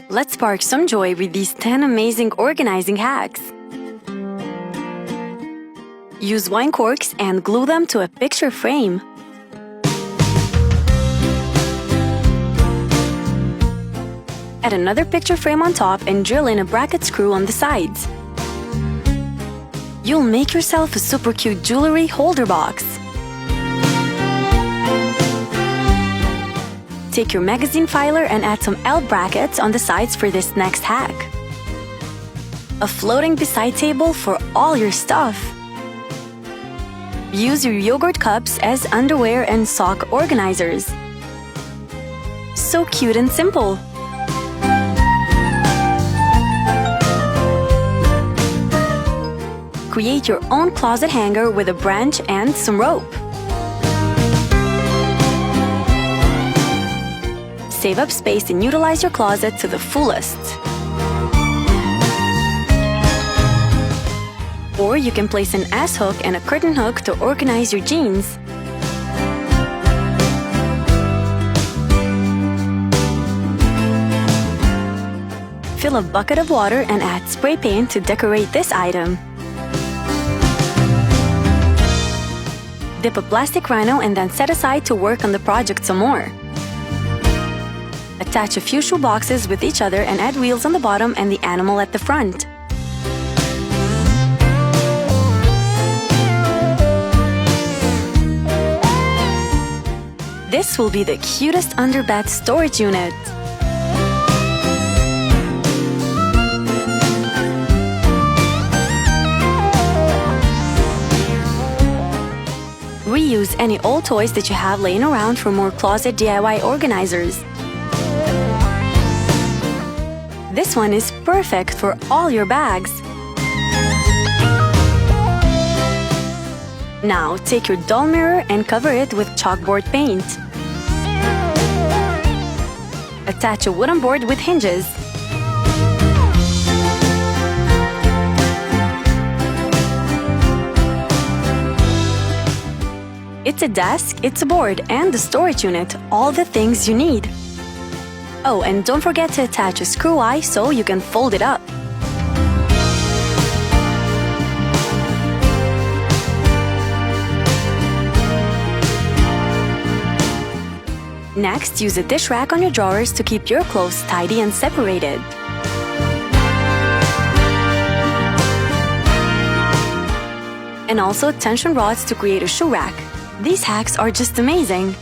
Let's spark some joy with these 10 amazing organizing hacks. Use wine corks and glue them to a picture frame. Add another picture frame on top and drill in a bracket screw on the sides. You'll make yourself a super cute jewelry holder box. Take your magazine filer and add some L brackets on the sides for this next hack. A floating beside table for all your stuff. Use your yogurt cups as underwear and sock organizers. So cute and simple. Create your own closet hanger with a branch and some rope. Save up space and utilize your closet to the fullest. Or you can place an ass hook and a curtain hook to organize your jeans. Fill a bucket of water and add spray paint to decorate this item. Dip a plastic rhino and then set aside to work on the project some more. Attach a few shoe boxes with each other and add wheels on the bottom and the animal at the front. This will be the cutest underbed storage unit. Reuse any old toys that you have laying around for more closet DIY organizers. This one is perfect for all your bags. Now take your doll mirror and cover it with chalkboard paint. Attach a wooden board with hinges. It's a desk, it's a board, and the storage unit, all the things you need. Oh, and don't forget to attach a screw eye so you can fold it up. Next, use a dish rack on your drawers to keep your clothes tidy and separated. And also tension rods to create a shoe rack. These hacks are just amazing.